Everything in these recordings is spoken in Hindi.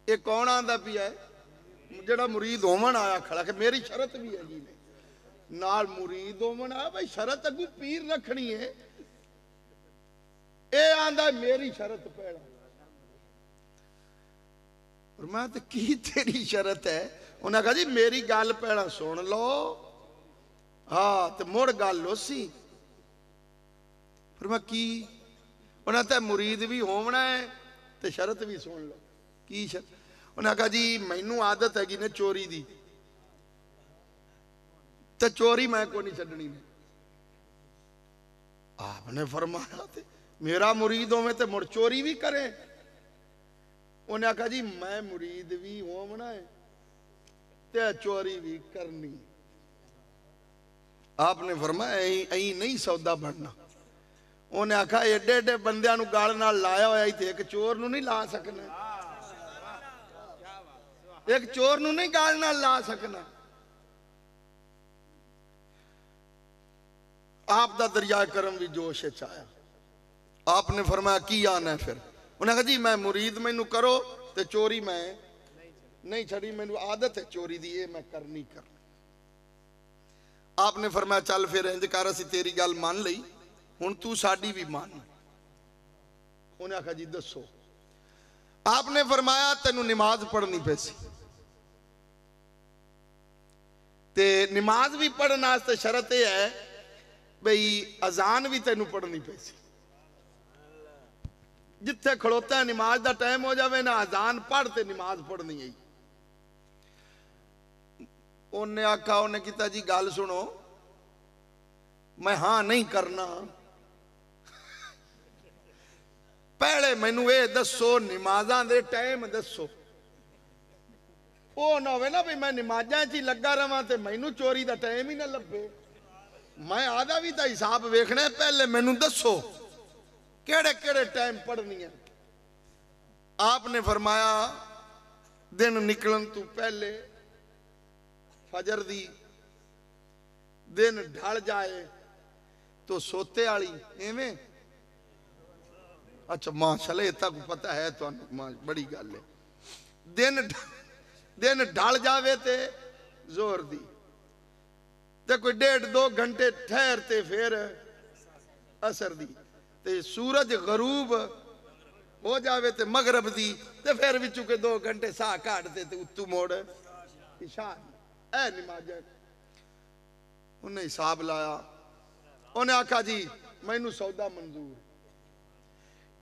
ये कौन आंदा पिया है? जेड़ा मुरीद होवन आया खड़ा कि मेरी शरत भी है जी ने नाल मुरीद होवन आया भाई शरत अगू पीर रखनी है। ये आंदा मेरी शरत पैड़ा। और मैं तो की तेरी शरत है? उन्हें कहा जी मेरी गल पैड़ा सुन लो। हाँ तो मुड़ गल उसी। फिर मैं की उन्हें तो मुरीद भी होना है तो शरत भी सुन लो। की शरत? उन्हें कहा जी मैनू आदत हैगी ने चोरी दी तो चोरी मैं को नहीं छड्डनी। आपने फरमाया थे मेरा मुरीद होवे तो मुड़ चोरी भी करे। उन्हें आखा जी मैं मुरीद भी होना है ते चोरी भी करनी। आपने फरमाया ऐ नहीं सौदा बनना। उन्हें आखा एडे एडे बंदियां नूं गल नाल लाया होया थे एक चोर नूं नहीं ला सकना। एक चोर नूं नहीं गल नाल ला सकना। आप दा दरिया करम भी जोश च आया। आपने फरमाया की आना है? फिर उन्हें कहा जी मैं मुरीद मैनू करो तो चोरी मैं नहीं छड़ी मैनू आदत है चोरी दी ये मैं करनी करनी। आपने फरमाया चल फिर इंज कर असीं तेरी गल मान लई हुण तू साडी भी मान। उन्हें आखा जी दसो। आपने फरमाया तेनू नमाज पढ़नी पैसी ते नमाज भी पढ़ने वास्ते शरत यह है बई अजान भी तेनू पढ़नी पैसी। जिथे खड़ोता है नमाज का टाइम हो जाए ना अजान पढ़ ते नमाज पढ़नी है। उन्हें आखा उन्हें किता जी गल सुनो मैं हाँ नहीं करना। पहले मैनू ये दसो नमाजा दे टाइम दसो। वो ना हो ना भी मैं नमाजा च ही लगा रहा तो मैनू चोरी का टाइम ही ना लभे। मैं आधा भी तो हिसाब वेखना। पहले मैनू दसो केड़े केड़े टाइम पढ़नी है। आपने फरमाया दिन निकलन तू पहले फजर दी दिन ढल जाए तो सोते वाली एवें। अच्छा माशाल्लाह इतना को पता है तो बड़ी गल है। दिन ढल जावे ते जोर दी ते कोई 1.5-2 घंटे ठहरते फिर असर दी ते सूरज गरूब हो जावे ते मगरब दी ते फिर भी चुके 2 घंटे साह काटते ते उत्तू मोड़ इशा ऐ नमाज। उन्हें हिसाब लाया। उन्हें आखा जी मैनू सौदा मंजूर।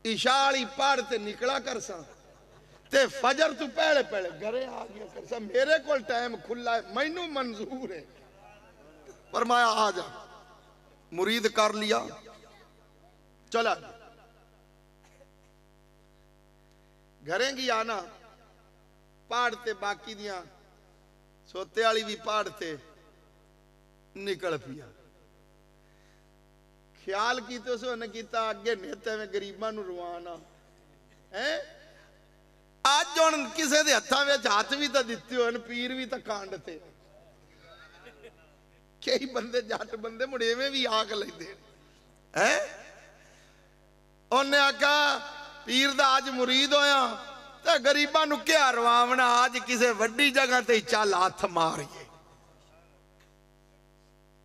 इशा वाली पढ़ ते निकला कर सा ते फजर तू पहले पहले घरे आ गया कर सा। मेरे को टाइम खुला है मैनू मंजूर है। फरमाया आ जा। मुरीद कर लिया चला घरे की आना पहाड़ते बाकी दिया सोते वाली भी पहाड़ते निकल पिया। ख्याल की तो उसने किया अगे नेते में गरीबों को रवाना है। अज हम किसी के हथों में हाथ भी तो दिते हो पीर भी तो कांडते। कई बंदे जट बंदे मुड़ेवे भी आख लेंदे हैं। उन्हें आखा पीर दा अज मुरीद होया तो गरीबों को क्या रवावना अज किसी वड्डी जगह ते चल हथ मारिए।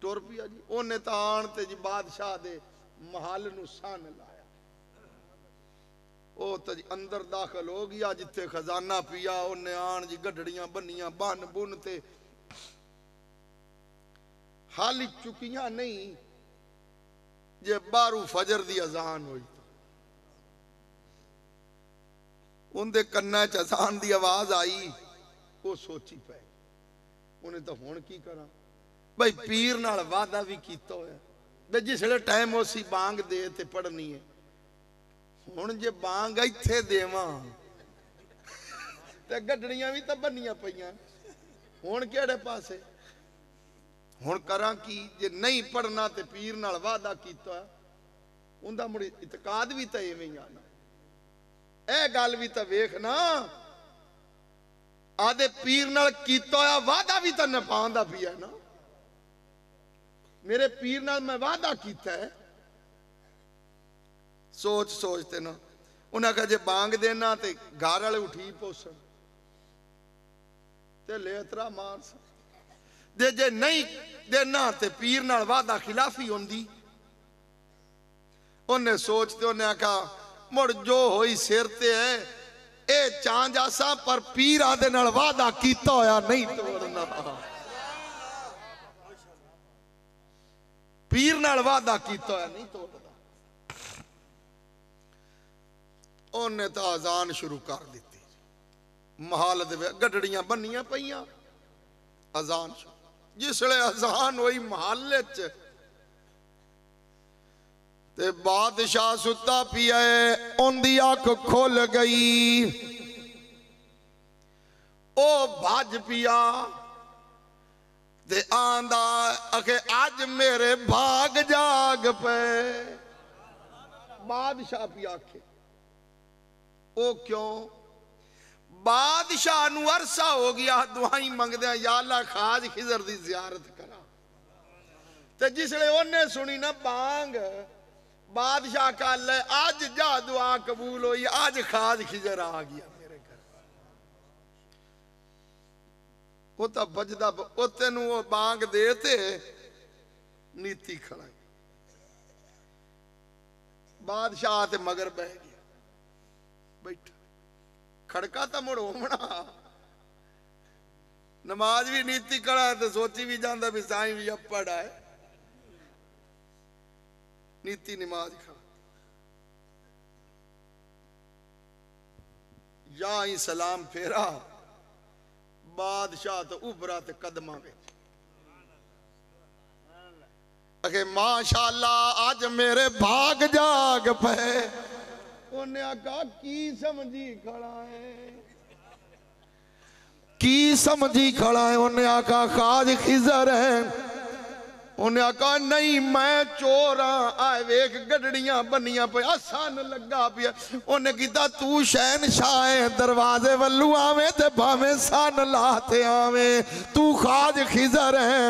तुर पिया जी। उन्हें तो आन ते जी बादशाह दे महल नूं सन लाया। वो तो जी अंदर दाखिल हो गया जिथे खजाना पिया। उन्हें आन जी गड्डियां बनिया बन बुन ते हाली चुकिया नहीं जे बारू फजर दी अजान हुई। उनके कन्ना च अजान की आवाज आई। वो सोची पे उन्हें तो हुण की करा भाई पीर नाल वादा भी किया होया जिसले टाइम उसी बांग दे ते पढ़नी है। हुण जे बांग इत्थे देवां ते गड्डियां भी तो बनिया पईयां हुण किहड़े पासे। हुण करां की जे नहीं पढ़ना ते पीर नाल वादा किया उनका मुड़ इतकाद भी तो इवें ही आना। ए गल भी तो वेख ना आदे पीर नाल कीता होया वादा भी तो निभांदा पिया ना। मेरे पीर नाल मैं वादा किया है। सोचते ना उन्हें कहा जे बांग देना तो घर वाले उठी पोसन ते लेतरा मार दे, जे नहीं देना ते पीर नाल वादा खिलाफी होंदी। उन्हें सोचते उन्हें आखा मुड़ जो होई सिर ते है ए चांज आसा, पर पीर आदे नाल वादा कीता होया नहीं तोड़ना। पीर नाल वादा कीता होया नहीं तोड़ना। उन्हें तो अजान शुरू कर दी। महल दे गड्डियां बनिया पईयां, अजान जिसले अजान हुई महल च ते बादशाह सुता पिया, उनकी अख खुल गई। ओ भज पिया ते आंदा आखे अज मेरे भाग जाग पे। बादशाह पिया आखे ओ क्यों? बादशाह नू अरसा हो गया दुआई मंगदे या अल्लाह खाज खिजर दी जियारत करा। ते जिसले उन्हें सुनी ना बांग, बादशाह कल अज जा दुआ कबूल हुई, अज खाज खिजर आ गया मेरे घर। वो तो बजदा वो तेनू वो बांग देते नीति खड़ा। बादशाह ते मगर बह गया बैठा, खड़का तो मुड़ होना। नमाज भी नीति खड़ा है तो सोची भी जाता भी साईं भी अब पढ़ा है। नीति नमाज खड़ा या ही सलाम फेरा, बादशाह तो उभरा ते कदमा विच अगे माशाअल्लाह अज मेरे भाग जाग पे। उन्हें आखा की समझी खड़ा है, की समझी खड़ा है? उन्हें आखा खाज खिजर है। उन्हें आखा नहीं मैं चोर हाँ, आए वेख गड्डियां बनिया पे सन लगा पिया। उन्हें किता तू शहनशाह है, दरवाजे वल्लू आवे ते भावे सन लाते आवे, तू खाज खिजर है।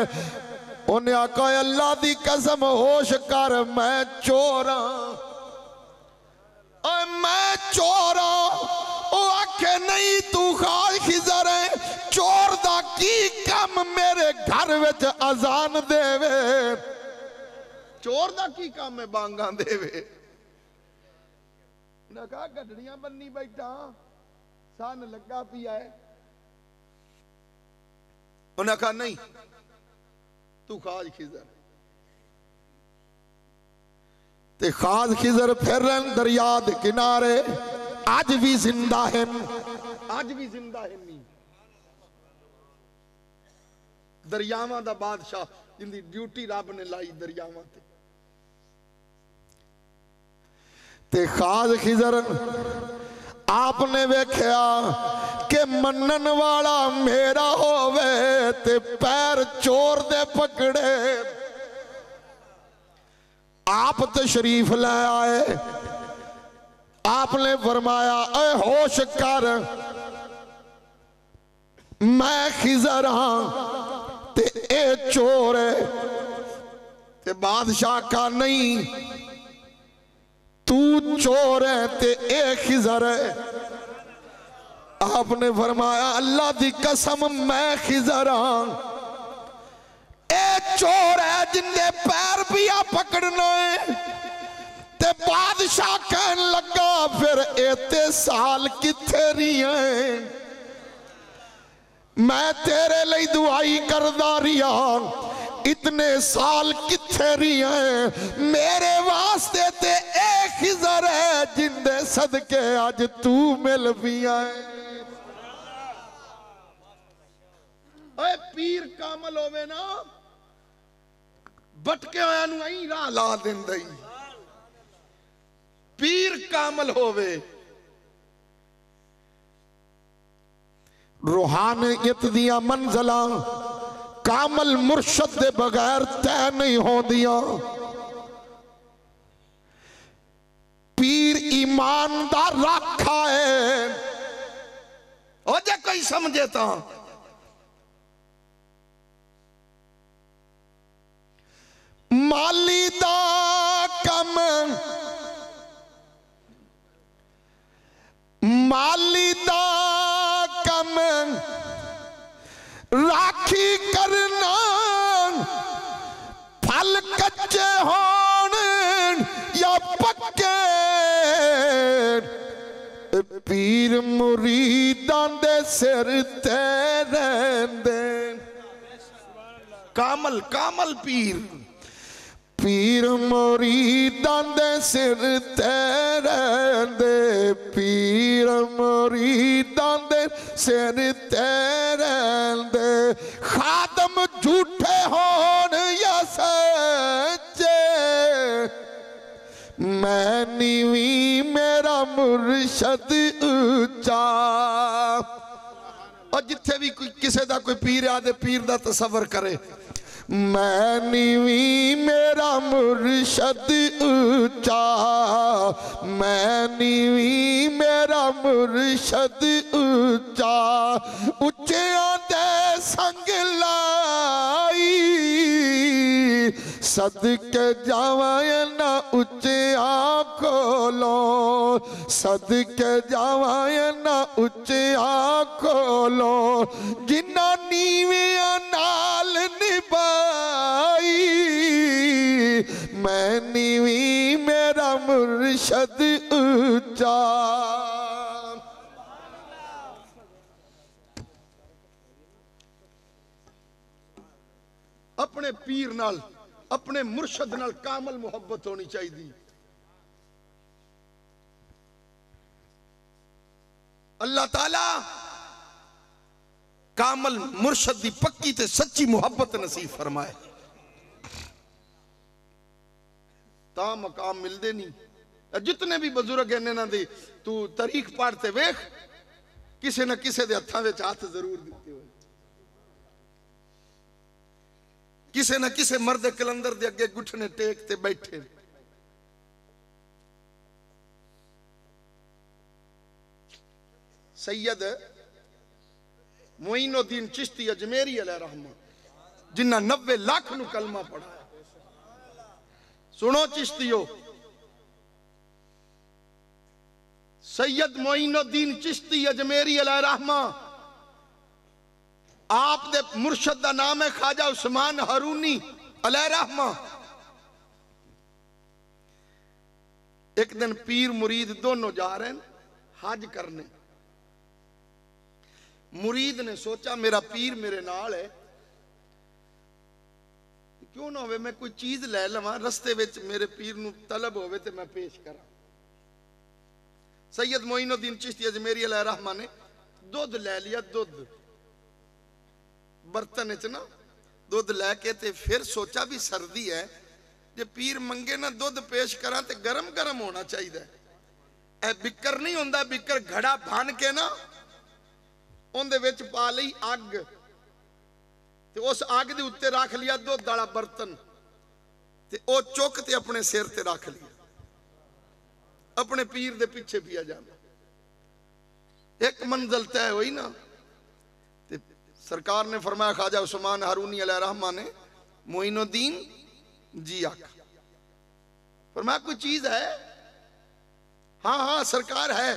उन्हें आखा अल्लाह दी कसम होश कर मैं चोर हाँ, मैं चोर हाँ। आखे नहीं तू खाज खिजर है, चोर दा की कम मेरे घर विच अजान देवे। चोर दा की काम है बांगा देवे। उन्हें कहा गड्डियां बन्नी बैठा सन लगा पिया है। उन्हें कहा नहीं तू खाज खिजर। ते खाज खिजर फिर दरिया दे किनारे आज भी जिंदा है, आज भी जिंदा है। दरियावां दा बादशाह जिंदी ड्यूटी रब ने लाई दरियावां ते खाज खिजर आपने वेख्या कि मनन वाला मेरा होवे ते पैर चोर दे पकड़े। आप तशरीफ ले आए, आपने फरमाया ऐ होश कर मैं खिजर हाँ ते ए चोर है। ते बादशाह का नहीं तू चोर है ते ए खिजर है। आपने फरमाया अल्लाह दी कसम मैं खिजर हाँ, ए चोर है जिंदे पैर भी आ पकड़ना है। ते बादशाह कहन लगा फिर एते साल किथे रही है, मैं तेरे लिए दुआई करदा रिया, इतने साल किथे रही है। मेरे वास्ते ते ए खिजर है जिंदे सदके अज तू मिल पिया है। ओए पीर कामल होवे ना भटके होया नू आई राह ला दिंदा ही। पीर कामल होवे रूहानियत दिया मंजिला कामल मुर्शद दे बगैर तय नहीं होंदिया। पीर ईमानदार रखा है ओ जे कोई समझे तो माली दा कम माली दा कम पीर मुरीदां दे सिर ते रहंदे कामल कामल पीर पीर मुरीदां दे सिर ते रहंदे पीर मुरीदां दे सिर ते रहंदे खादम झूठे होण या सच्चे मैं नीवी मेरा मुर्शद ऊंचा और जिथे भी कोई किसी का कोई पीर आदे पीर का तसवर करे मैं नीवी मेरा मुर्शद ऊंचा मैं नीवी मेरा मुर्शद ऊंचा उच्चियां दे संग लाई सदके जावां ना उच्चिया कोलो सदके जावां ना उच्चिया कोलो जिन्ना नीवियां नाल निभाई मैं नीवी मेरा मुर्शद ऊंचा अपने पीर नाल अपने मुर्शद नाल कामल मुहब्बत होनी चाहिए अल्लाह ताला कामल मुर्शद दी पक्की ते सच्ची मुहब्बत नसीब फरमाए ता मकाम मिलते नहीं जितने भी बुजुर्ग हैं इन्हां दी तू तारीख पढ़ते वेख किसी न किसी दे हत्थां विच हाथ जरूर दिते होए किसी न किसी मर्द कलंदर दे अगे गुठने टेकते बैठे सैयद मोइनुद्दीन चिश्ती अजमेरी अलैहि रहमा जिन्ना 90 लाख नु कलमा पढ़ा सुनो चिश्तियो सैयद मोइनुद्दीन चिश्ती अजमेरी अलैहि रहमा आप दे मुर्शद दा नाम है ख्वाजा उस्मान हारूनी अलैहि रहमा एक दिन पीर मुरीद दोनों जा रहे हैं हज करने मुरीद ने सोचा मेरा पीर मेरे नाल है क्यों ना होवे मैं कोई चीज ले लवां रस्ते विच मेरे पीर नूं तलब होवे ते मैं पेश करा सैयद मोइनुद्दीन चिश्ती अजमेरी अलैहि रहमा ने दूध ले लिया दूध बर्तन च ना दूध लैके ते फिर सोचा भी सर्दी है जे पीर मंगे ना दूध पेश करा ते गरम गरम होना चाहिए ए बिकर नहीं होंदा बिकर घड़ा भन के ना उनदे विच पा लई अग ते उस अग दे उत्ते रख लिया दूध वाला बर्तन ते ओ चुक ते अपने सिर ते रख लिया अपने पीर दे पीछे पिया जाना एक मंजिल तय हुई ना सरकार ने फरमाया ख्वाजा उस्मान हारूनी अलैहि रहमा ने मोइनुद्दीन जी आका फरमाया कोई चीज है हाँ हाँ सरकार है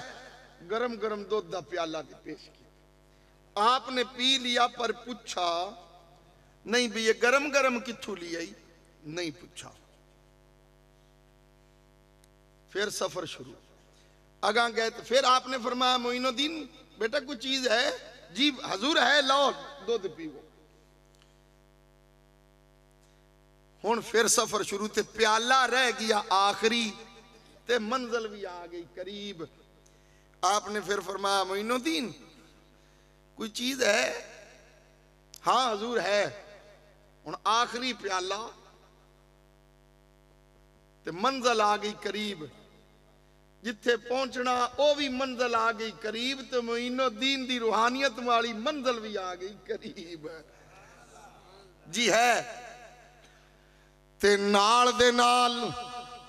गरम गरम दूध का प्याला पेश किया आपने पी लिया पर पूछा नहीं भी ये गरम गरम किथों लिया नहीं पूछा फिर सफर शुरू अगा गए तो फिर आपने फरमाया मोइनुद्दीन बेटा कोई चीज है जी हजूर है लो दूध पीवो हुन फिर सफर शुरू ते प्याला रह गया आखिरी ते मंजिल भी आ गई करीब आपने फिर फरमाया मोइनुद्दीन कोई चीज है हाँ हजूर है हुन आखिरी प्याला ते मंजिल आ गई करीब जिथे पहुंचना वो भी मंजिल आ गई करीब तो मोइनुद्दीन दी रूहानियत वाली मंजिल भी आ गई करीब जी है ते नाल दे नाल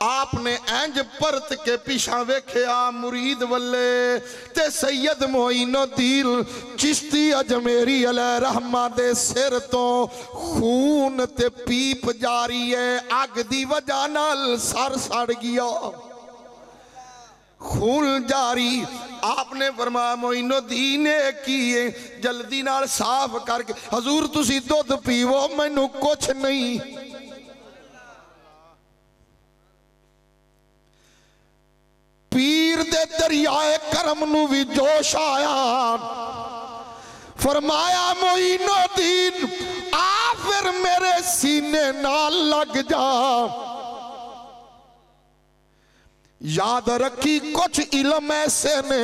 आपने इंज परत के पिछा वेख्या मुरीद वल्ले ते सैयद मोइनुद्दीन चिश्ती अजमेरी अलैहि रहमा दे सिर तो खून ते पीप जारी है अग दी वजह नाल सर सड़ गया खून जारी आपने फरमाया मोइनुद्दीन किए जल्दी नाल साफ करके हजूर तुसी दुध पीवो मैनू कुछ नहीं पीर दे दरियाए करम नू भी जोश आया। फरमाया मोइनुद्दीन आ फिर मेरे सीने नाल लग जा। याद रखी कुछ इलम ऐसे ने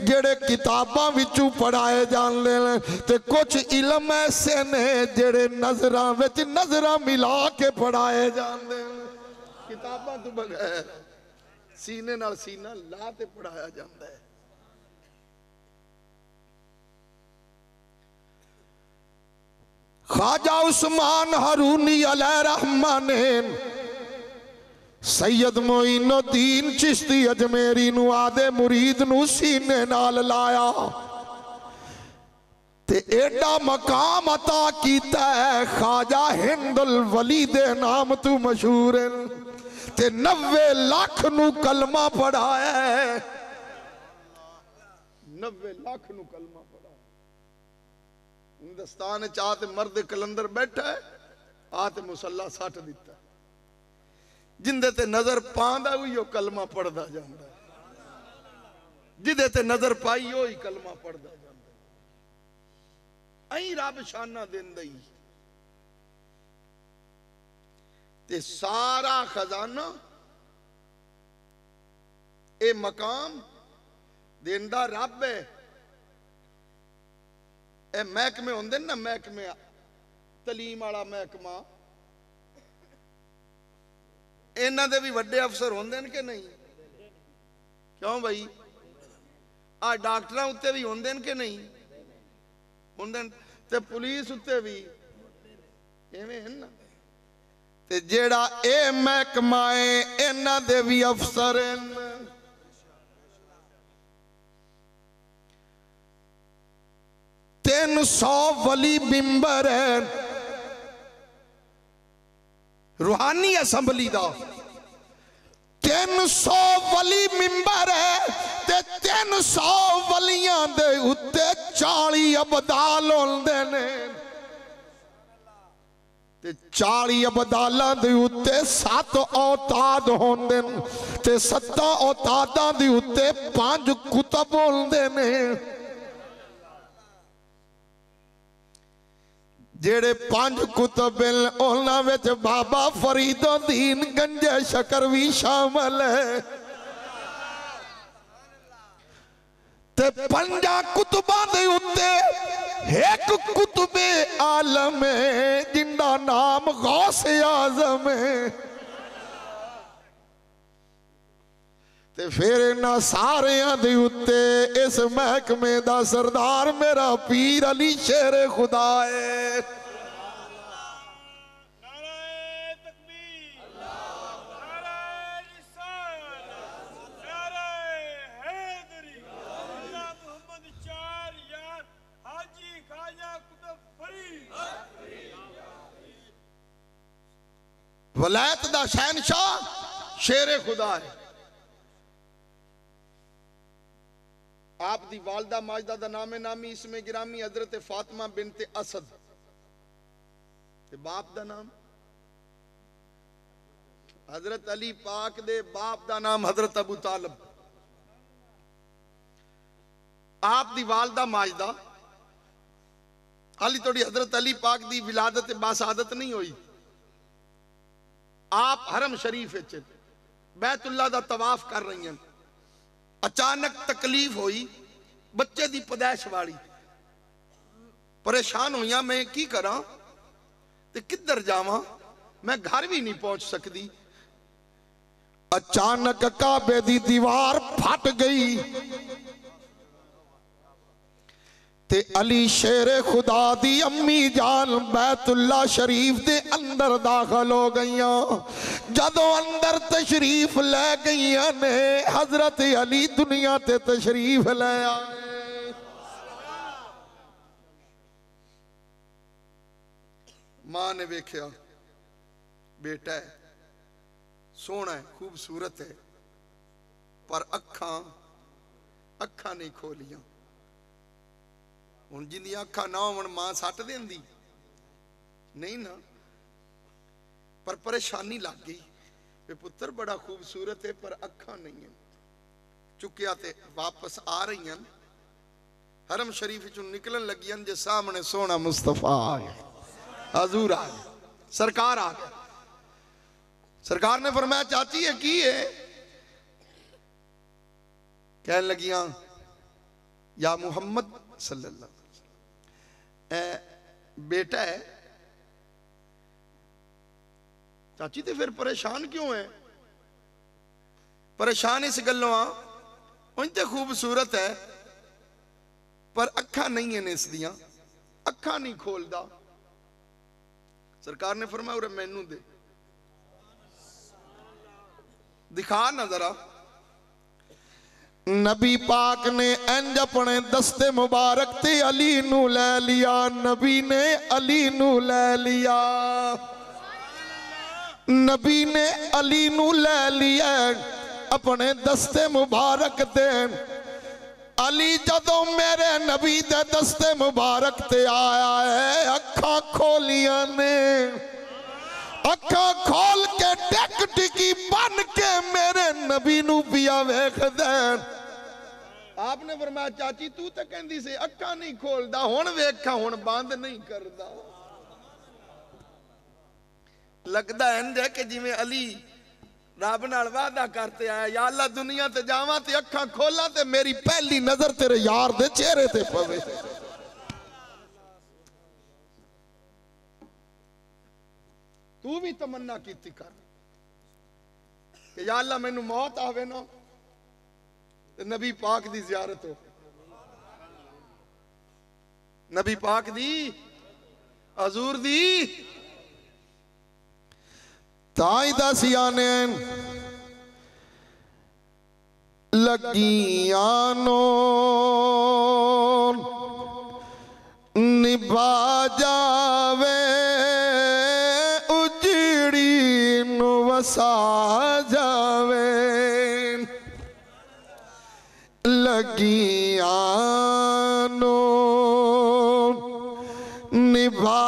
जेड़े किताबां विचों पढ़ाए जांदे ने ते कुछ इलम ऐसे ने जेड़े नजरां विच नजरां मिला के पढ़ाए जांदे ने। किताबां तो बगैर सीने नाल सीना ला ते पढ़ाया जाता है। ख्वाजा उस्मान हारूनी अलैहि रहमान ने सैयद मोइनुद्दीन चिश्ती अजमेरी नू आदे मुरीद नू सीने नाल लाया ते एडा मकाम अता कीता है। ख्वाजा हिंदुल वली दे नाम तू मशहूर है ते 90 लाख नू कलमा पढ़ाया है। 90 लाख नू कलमा पढ़ा। हिंदुस्तान चाहते मर्द कलंदर बैठा है आते मुसल्ला सट दिता। जिंदे ते नजर पांदा उही कलमा पढ़दा जांदा है। जिदे ते नजर पाई वही कलमा पढ़दा जांदा है। अई रब शाना देंदा ही ते सारा खजाना ए मकाम देंदा रब है। ए महकमे होंदे ना, महकमे तलीम वाला महकमा, इन्हां दे भी वड्डे अफसर होंदे कि नहीं? क्यों भाई? आ डॉक्टरां उत्ते भी होंदे कि नहीं होंदे? ते पुलिस उत्ते भी इवें है ना। ते जेड़ा ए महकमा है इन्हां दे भी अफसर हैं। 300 वली मिंबर है रूहानी असैंबली दा। 300 वली मिंबर है ते 300 वलियां दे उत्ते 40 अबदाल होंदे ने ते 40 अबदालां दे उत्ते 7 औताद होंदे ने ते 7 औतादां दे उत्ते 5 कुतब होंदे ने। जेड़े 5 कुतब उन्हां विच बाबा फरीदुद्दीन गंजे शकर भी शामिल है ते 5 कुतबां दे उत्ते एक कुतबे आलम है जिंदा नाम गौसे आजम है। ते फिर इन्हां सारियां दे उत्ते इस महकमे दा सरदार मेरा पीर अली शेरे खुदा है। वलायत दा शहनशाह शेरे खुदा है। आप दी वालदा माजदा दा नामे नामी इसमें गिरामी हजरत फातिमा बिनते असद ते बाप दा नाम हजरत अली पाक दे बाप दा नाम हजरत अबू तालिब। आप दी वालदा माजदा हाली थोड़ी हजरत अली पाक दी विलादत बासादत नहीं हुई। आप हरम शरीफ बैतुल्ला दा तवाफ कर रही हैं। अचानक तकलीफ हुई बच्चे दी पैदाइश वाली। परेशान हुई मैं की करा ते किधर जावा, मैं घर भी नहीं पहुंच सकती। अचानक काबे दी दीवार फट गई ते अली शेरे खुदा दी अम्मी जान बैतुल्ला शरीफ दे अंदर दाखिल हो गईयां। जदों अंदर तशरीफ ले गईयां ने हजरत अली दुनिया ते तशरीफ ले आए। मां ने वेख्या बेटा है सोहना है खूबसूरत है पर अखा नहीं खोलियां। हुण जिंदियां अखा ना होवन मां सट देंदी नहीं ना, पर परेशानी लग गई वे पुत्र बड़ा खूबसूरत है पर अखा नहीं है। चुकिया ते वापस आ रही हैं, हरम शरीफ चो निकलन लगी जे सामने सोना मुस्तफा आ गया, हजूर आ गया, सरकार आ गया। सरकार ने फरमाया चाची ये की है? कहने लगियां या मुहम्मद सल्लल्लाहु अलैहि वसल्लम बेटा है। चाची तो फिर परेशान क्यों है? परेशान इस गलों आ तो खूबसूरत है पर अखा नहीं है इस दियां, अखा नहीं खोलदा। सरकार ने फरमाया उरे मैनू दे, दिखा ना जरा। नबी पाक ने इंज अपने दस्ते मुबारक ते अली नू ले लिया, नबी ने अली नू ले लिया, नबी ने अली नू ले लिया अपने दस्ते मुबारक ते। अली जदों मेरे नबी दे दस्ते मुबारक ते आया है, अखा खोलियां ने, अखा खोल के टेक टिकी बन के मेरे नबी नू पिया वेख दे। आपने फरमाया चाची तू तो कहंदी सी अखा नहीं खोलदा, हुण वेखा हुण बंद नहीं करदा। लगदा है कि जिवें अली रब नाल वादा करते आया, या अल्लाह दुनिया ते जावां ते अखा खोला ते मेरी पहली नजर तेरे यार दे चेहरे ते पवे। तू भी तमन्ना कीती कर कि या अल्लाह मैनू मौत आवे ना ते नबी पाक दी जियारत हो, नबी पाक दी हजूर दी। ताई दसिया ने लगियां नो निभा जावे उजड़ी नु वसा जावे, लगियां नो निभा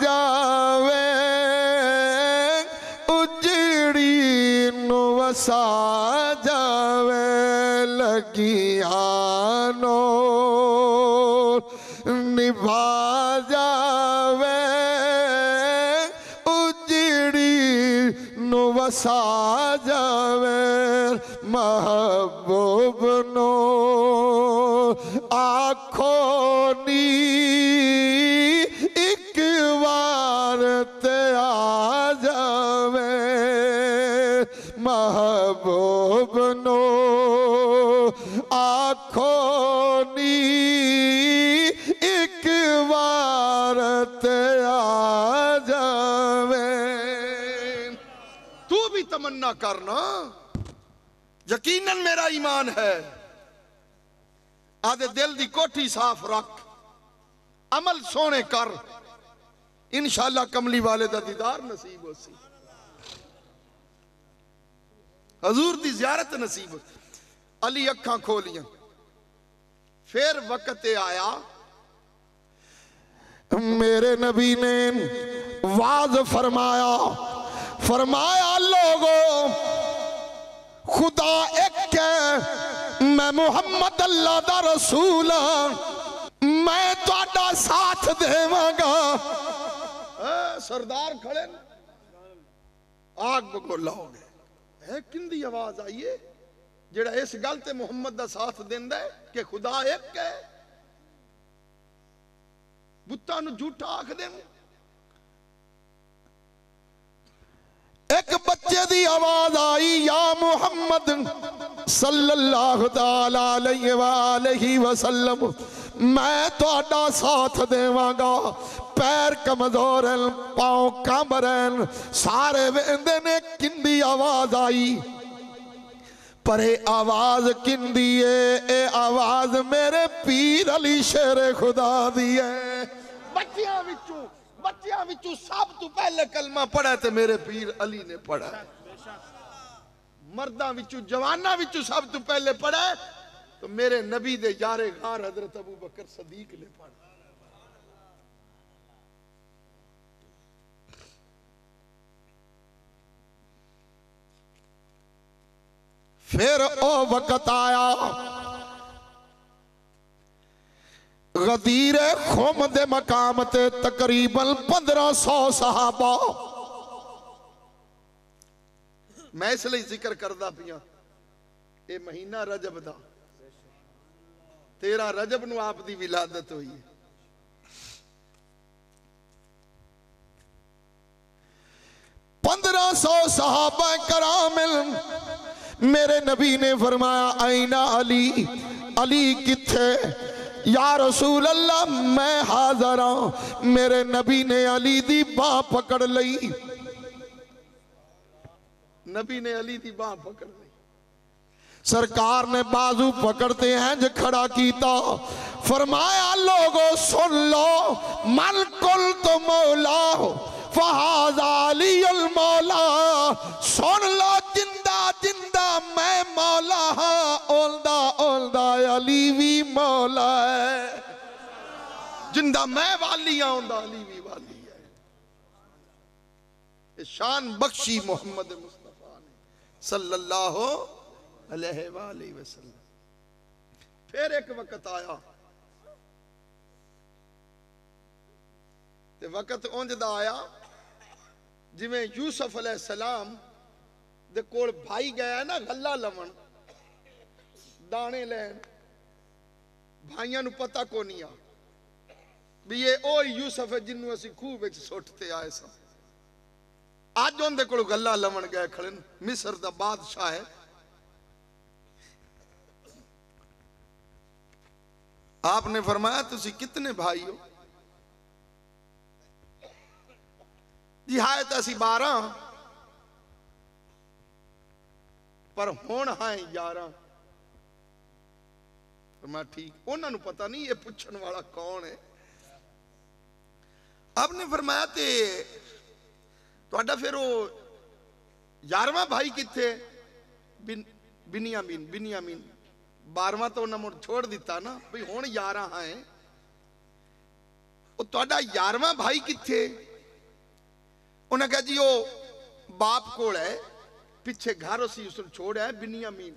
जावे वसा जावे, लगियां नो निभा जावे उजड़ी नु वसा जावे। महबूब नो आखो नी एक बार ते आ जावे, महबूब नो आखो नी एक बार ते आ जावे। तू भी तमन्ना करना, यकीनन मेरा ईमान है। आदे दिल दी कोठी साफ रख, अमल सोने कर, इंशाअल्लाह कमली वाले दा दीदार नसीब हो सी, हजूर दी जियारत नसीब हो। अली अखां खोलियां, फिर वक्त आया मेरे नबी ने वाज फरमाया, फरमाया लोगों खुदा एक है, मैं मुहम्मद अल्लाह दा रसूल हां, मैं तुहाडा साथ देवांगा। सरदार खड़े आग बगोला हो गए है, किंदी आवाज आई है जेड़ा इस गल ते मुहम्मद दा साथ देंदा है कि खुदा एक है, बुत्तां नूं झूठा आख देन। एक बच्चे दी आवाज आई, या मुहम्मद सल्लल्लाहु ताला अलैहि वसल्लम, मैं तुहाडा साथ देवांगा। पैर कमजोर हैं, पांव कंब रहे, सारे वेंदे ने किंदी आवाज आई, पर ये आवाज किंदी है? ये आवाज मेरे पीर अली शेर खुदा दी है। बच्चियां विचों सब तो पहले कलमा पढ़ा ते मेरे पीर अली ने पढ़ा, मर्दां विचों जवानां विचों सब तो पहले पढ़ा तो मेरे नबी दे यारे गार हजरत अबू बकर सदीक ने पढ़ा। फिर ओ वक्त आया गदीर खुम दे मकाम ते तकरीबन 1500 सहाबा। मैं इसलिए जिक्र करदा पिया ये महीना रजब दा 13 रजब नूं आप दी विलादत हुई है। पंद्रह 1500 सहाबा करामिल मेरे नबी ने फरमाया आईना अली, अली किथे? या रसूल अल्लाह मैं हाज़र हूं। मेरे नबी ने अली दी बाह पकड़ लई, नबी ने अली दी बाह पकड़ ली। सरकार ने बाजू पकड़ते हैं जो खड़ा कीता, फरमाया लोगों सुन लो, मन कुल तो मौला फहाज़ा अली अल मौला। सुन लो जिंदा जिंदा मैं मौला हाँ, ओल्दा ओल्दा अली भी मौला है। जिंदा मैं वाली हाँ, ओल्दा अली भी वाली है। शान बख्शी मोहम्मद मुस्तफा ने सल्लल्लाहु अलैहि वसल्लम। फिर एक वक्त आया ते वक्त उंज दा आया जिवें यूसुफ अलैहिस्सलाम दे कोल भाई गया ना गल्ला लवन दाने लैन, भाइयों नूं पता को नहीं आ भी ये ओ यूसुफ है जिन्नू असीं खूह विच सुੱਟते आए सां। अज उहदे कोल गल्ला लवन गए खड़े न, मिस्र दा बादशाह है। आपने फरमाया तुसी कितने भाई हो? जी है तो असी 12 पर हुण है 11। मैं ठीक, उन्होंने पता नहीं ये पूछने वाला कौन है। आपने फरमाया ते तुहाडा फिर वो 11वां भाई किथे? बिनियामीन। बिनियामीन 12वां तो उन्होंने मुड़ छोड़ दिता ना भाई हुण 11 है। वो तुहाडा 11वां भाई किथे? उन्हें कहा जी वो बाप कोल है, पीछे घर उसी उसने छोड़ा है बिनियामीन।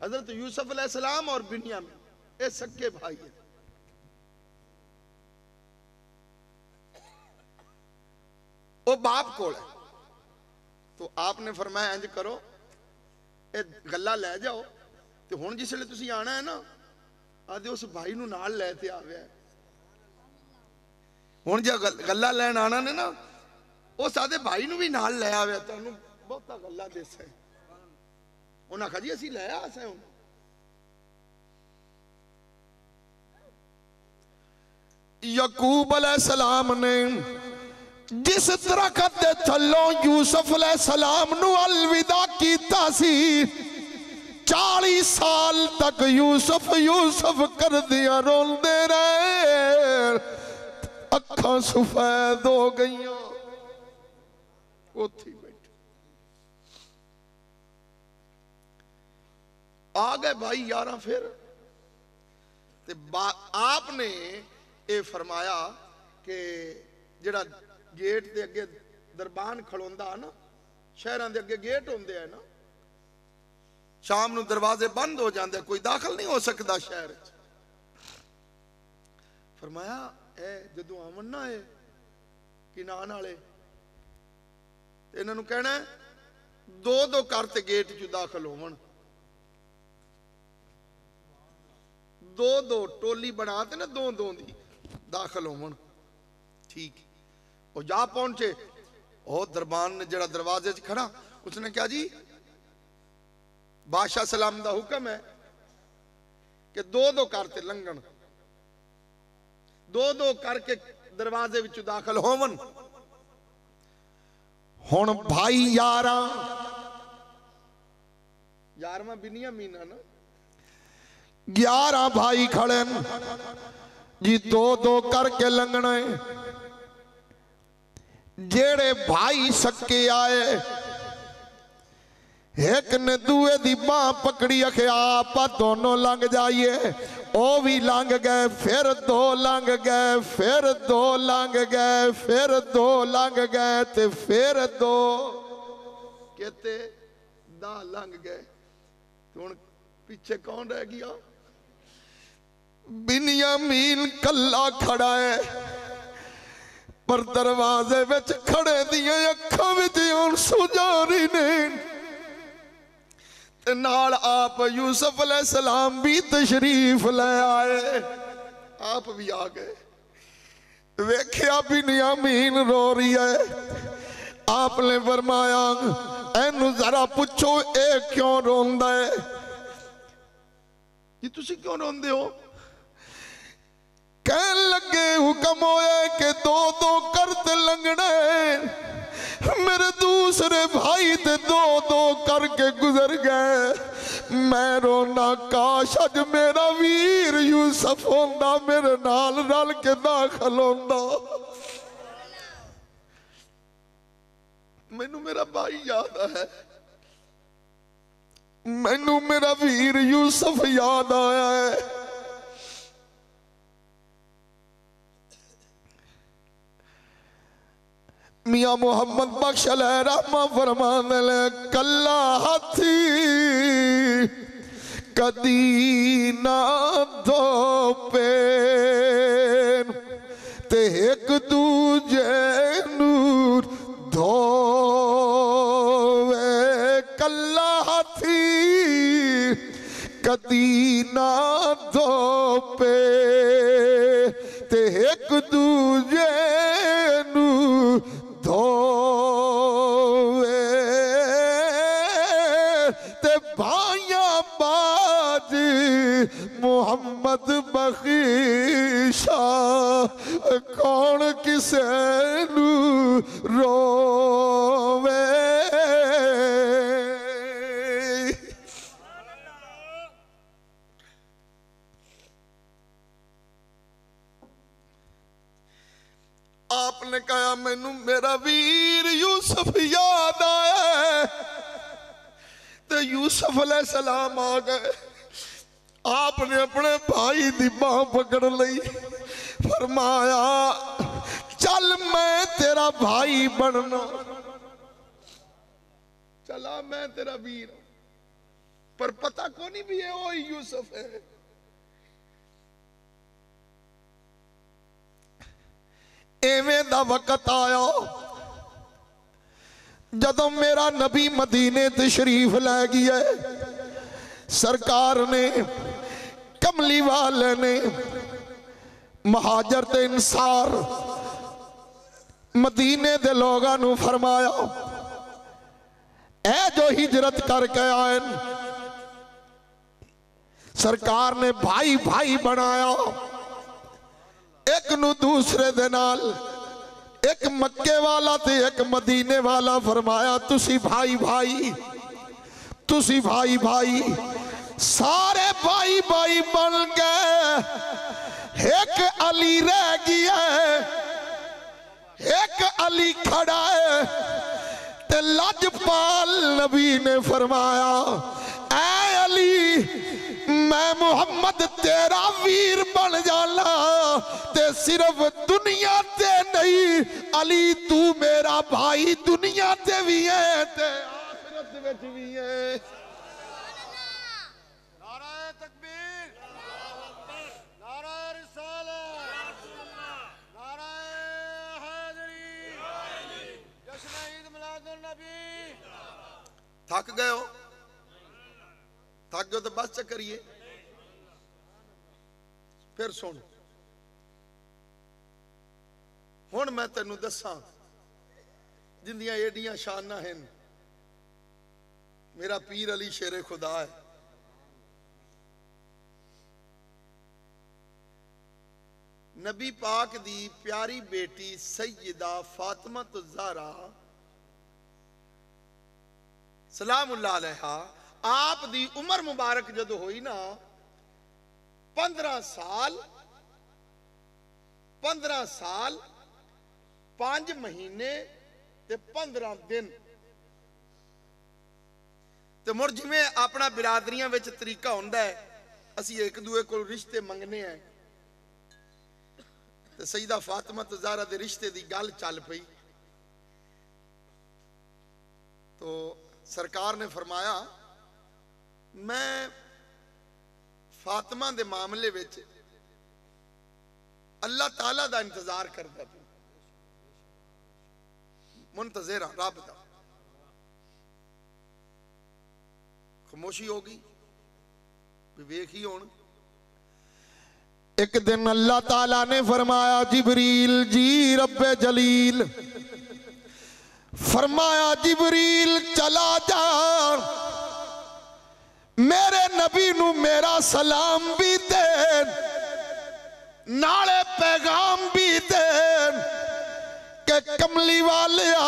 हजरत यूसुफ अलैहिस्सलाम और बिनियामीन ये सक्के भाई है। वो बाप कोल है। तो आपने फरमाया इंज करो ये गल्ला ले जाओ तो हुण जिसले तुसी आना है ना आदे उस भाई नूं नाल लै ते आवे। हुण जे गल्ला लैन आना ने ना उस आदे भाई नूं भी नाल लै आवे। तुहानूं बहुता गल्ला देसा है। उन्हां आखिया जी असीं लै आसे हुण। यकूब अलैहिस्सलाम ने जिस दरखत दे थल्लों यूसुफ अलैहिस्सलाम नू अलविदा कीता सी 40 साल तक यूसुफ यूसुफ कर दिया रोंदे रहे, अखां सफेद हो गईयां। उथे बैठे आ गए भाई 11 फिर ते आपने ये फरमाया कि जड़ा गेट के अगे दरबान खड़ोंदा ना, शहरों के अगे गेट होंदे है ना, शाम नूं दरवाजे बंद हो जाते, कोई दाखिल नहीं हो सकता शहर। फरमाया ए जदों आवन ना है किनान वाले इन्हों कहना 2-2 करते गेट च दाखिल होवन, 2-2 टोली बनाते ना 2-2 दी दाखिल होवन। ठीक वो जा पहुंचे, और दरबान ने जरा दरवाजे च खड़ा उसने कहा जी बादशाह सलाम दा हुक्म है कि 2-2 करते लंघन, 2-2 करके दरवाजे विच दाखिल होवन। हुण भाई 11वां बिनियामीन है ना, 11 भाई खड़े जी 2-2 करके लंघना है। जेड़े भाई सके आए एक ने दूए दी बाह पकड़ी आखे आप दोनों लंघ जाइए, ओ भी लंघ गए, फिर 2 लंघ गए, फिर 2 लंघ गए, फिर 2 लंघ गए ते फिर 2 कहते 10 लंघ गए। हुण पीछे कौन रह गया? बिन्यामीन कल्ला खड़ा है, पर दरवाजे विच खड़े दियां अखां विच आंसू जारी ने। ते नाल आप यूसुफ अलैहिस्सलाम भी तशरीफ ले आए। आप भी आ गए। वेख्या बिन्यामीन रो रही है। आपने फरमाया एनू जरा पुछो ए क्यों रोंदा है? कि तुसी क्यों रोंदे हो? कहन लगे हुक्म होया कि दो दो करते लंघने, मेरे दूसरे भाई ते दो दो करके गुजर गए। मैं रोना काश अज मेरा वीर यूसुफ होंदा, मेरे नाल रल के दाखल होंदा। मैनू मेरा भाई याद है, मैनू मेरा वीर यूसुफ याद आया है। मियां मोहम्मद बख्श अलैहि रहमा फरमाने ले, कल्ला हाथी कदी ना धोपे ते एक दूजे नूर धोवे। कल्ला हाथी कदी ना धोपे ते एक दूजे नूर धोवे। ते भाइया बाज मोहम्मद बख्शा, कौन किसे नू रोवे। आपने कहा मैनू मेरा वीर यूसुफ याद आया। तो यूसुफ अलैहिस्सलाम आ गए। आपने अपने भाई की बांह पकड़ ली, फरमाया चल मैं तेरा भाई बनना। चला मैं तेरा वीर, पर पता को नहीं भी है वो यूसुफ है। एवें दा वक्त आया जदों मेरा नबी मदीने तशरीफ लै गया। सरकार ने कमली वाले ने महाजर ते इंसार मदीने दे लोगां नू फरमाया, ए जो हिजरत करके आए, सरकार ने भाई भाई बनाया। एक नू दूसरे दे नाल, एक मक्के वाला ते एक मदीने वाला, फरमाया तुसी भाई भाई, तुसी भाई भाई। सारे भाई भाई बन गए। एक अली रह गया है, एक अली खड़ा है। ते लजपाल नबी ने फरमाया, ऐ अली मैं मुहम्मद तेरा वीर बन जाना, ते सिर्फ दुनिया ते नहीं अली तू मेरा भाई दुनिया ते भी है ते आखिरत विच भी है। नारे तकबीर, नारे रिसालत, नारे हैदरी, जश्न ईद मिलादुन नबी। थक गए हो? थक गए तो बस चक्करिए। फिर सुन, हुण मैं तेनू दसा जिंदियां एडियां शाना हैं। मेरा पीर अली शेरे खुदा है। नबी पाक दी प्यारी बेटी सैयदा फातिमा ज़हरा सलामुल्लाह अलैहा, आप दी उम्र मुबारक जदों हुई ना 15 साल 5 महीने ते 15 दिन। तो मुड़ जिवें अपना बिरादरियां विच तरीका हुंदा है, असी एक दूए को रिश्ते मंगने हैं। तो सईदा फातिमा ज़हरा दे रिश्ते दी गल चल पई। तो सरकार ने फरमाया मैं फातिमा दे मामले विच अल्लाह ताला दा इंतजार करता पिया, मुंतज़िर रब दा। खामोशी हो गई, वेख ही होण। एक दिन अल्लाह ताला ने फरमाया जिबरील जी रब्बे जलील फरमाया जिबरील चला जा, मेरे नबी नू मेरा सलाम भी दे, नाले पैगाम भी दे कि कमली वालिया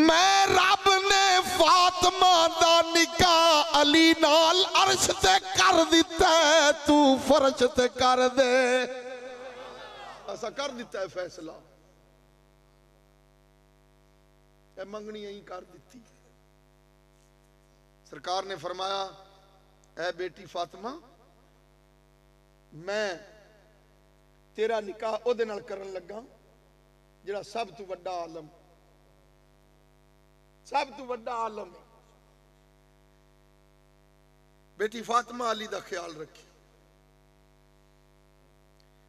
मैं रब ने फातिमा दा निकाह अली नाल अर्श ते कर दिता है, तू फर्श ते कर दे। ऐसा कर दिता है फैसला, मंगनी यही कर दी। सरकार ने फरमाया ऐ बेटी फातिमा, मैं तेरा निकाह ओदे नाल करन लगा जिहड़ा सब तू वड्डा आलम, सब तू वड्डा आलम है। बेटी फातिमा अली दा ख्याल रखी।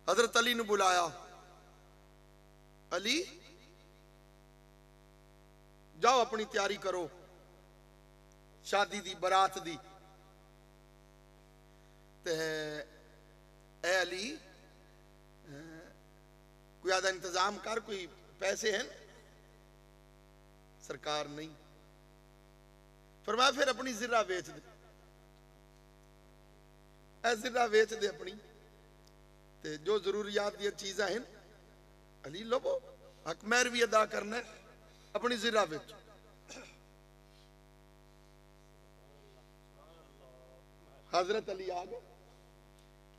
हजरत अली ने बुलाया, अली जाओ अपनी तैयारी करो शादी दी बरात दी। ते ए अली कोई आधा इंतजाम कर, कोई पैसे हैं? सरकार नहीं। फरमाया फिर अपनी जिरा बेच दे, ए जिरा बेच दे अपनी, ते जो जरूरियात दी चीज़ां हैं अली लवो, हक महर भी अदा करना है, अपनी जिरा बेच। हजरत अली आ गए,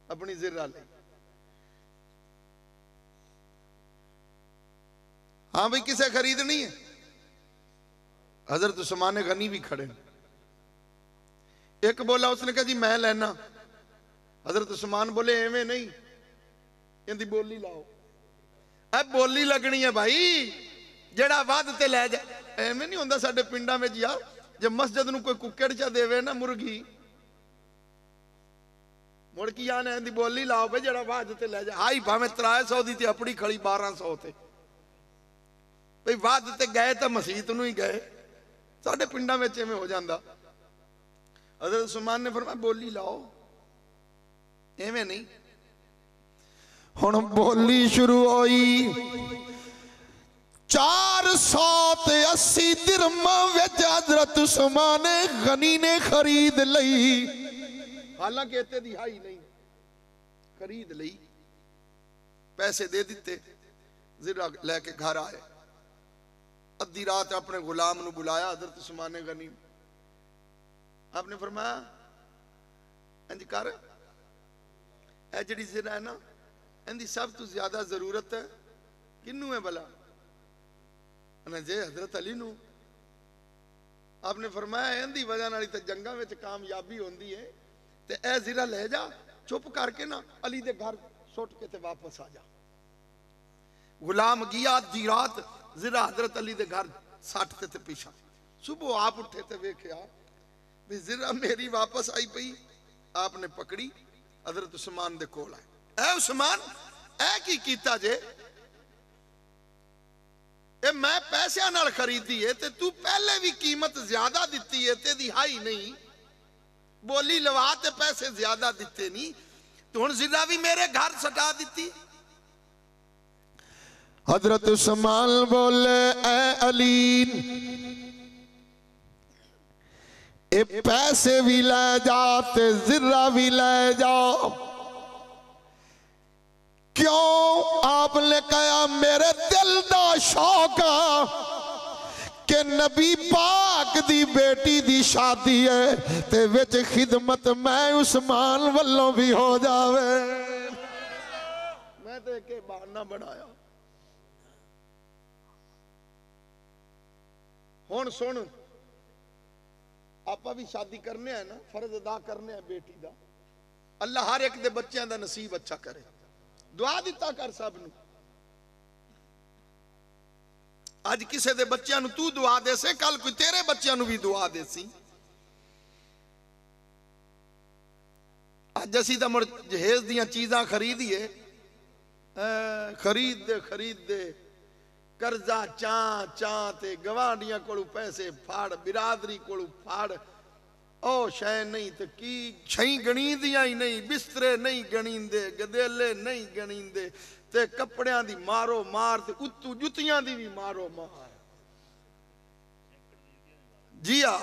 अपनी जिरा ले। हाँ भाई किसे खरीदनी है? हजरत उस्मान गनी भी खड़े। एक बोला, उसने कहा जी मैं लेना। हजरत उस्मान बोले एवें नहीं, इनकी बोली लाओ। अब बोली लगनी है भाई, जेड़ा वध ते लै जा। एवें नहीं होंदा साडे पिंडां विच यार, जब मस्जिद नूं कोई कुक्कड़ चा देवे ना मुर्गी, मुड़ की आने इनकी बोली लाओ भाई, जेड़ा वध ते लै जा। हाई भावें 300 दी ते अपनी खड़ी 1200 ते, भाई वध ते गए तो मसीत नूं ही गए। साडे पिंडां विच इवें हो जांदा। हज़रत उस्मान ने फरमाया बोली लाओ, एवें नहीं। हुण बोली शुरू होई। 480 दिरहम विच हजरत उस्मान गनी ने खरीद लई। हालांकि इत्ते दी हाई नहीं, खरीद लई, पैसे दे दिते, जिरा लैके घर आए। अद्धी रात अपने गुलाम नूं बुलाया हजरत उस्मान गनी। आपने फरमाया इंज कर, ए जिहड़ी जिरा है ना, इनकी सब तो ज्यादा जरूरत है किनू है भला? जे हजरत अली नूं। आपने फरमाया इनकी वजह नाल ते जंगां विच कामयाबी होंदी है, ते ए जिरा ले जा, चुप करके ना अली दे घर सुट के ते वापस आ जा। गुलाम गया, अद्धी रात जिरा हजरत अली दे घर सट ते पीछा। सुबह आप उठे ते वेख्या भी जिरा मेरी वापस आई पई। आपने पकड़ी, हजरत उस्मान दे कोल आए। ए उस्मान, ए की कीता जे? ए मैं पैसों नाल खरीदी है, ते तू पहले भी कीमत ज्यादा दिती है, ते हाई नहीं, बोली लवा ते पैसे ज्यादा दिते नहीं, तो हुण जिरा भी मेरे घर सटा दी। हजरत उस्मान बोले ए अली, ए पैसे भी ले जा ते जिरा भी ले जाओ। क्यों? आपने कहा मेरे दिल दा शौक कि नबी पाक दी बेटी दी शादी है, ते विच खिदमत मैं उस्मान वल्लों भी हो जावे। मैं तो एक बहाना बनाया। हुण सुन, आप भी शादी करने है ना, फर्ज अदा करने है बेटी दा। अल्लाह हर एक दे बच्चों का नसीब अच्छा करे। दुआ दिता कर सब नूं। अज किसी दे बच्चों नूं तू दुआ दे से, कल कोई तेरे बच्चों नूं भी दुआ दे सी। जसी तो मुड़ जहेज दियां चीज़ां खरीदिए खरीद दे कर्जा चां ते गवांढियां कोलू पैसे फाड़ बिरादरी कोलू फाड़ ओ शै नहीं तो की छई गणींदियां ही नहीं बिस्तरे नहीं गणींदे गदेले नहीं गणींदे ते कपड़ियां दी मारो मार ते उत्तू जुतियां दी भी मारो मार जी हाँ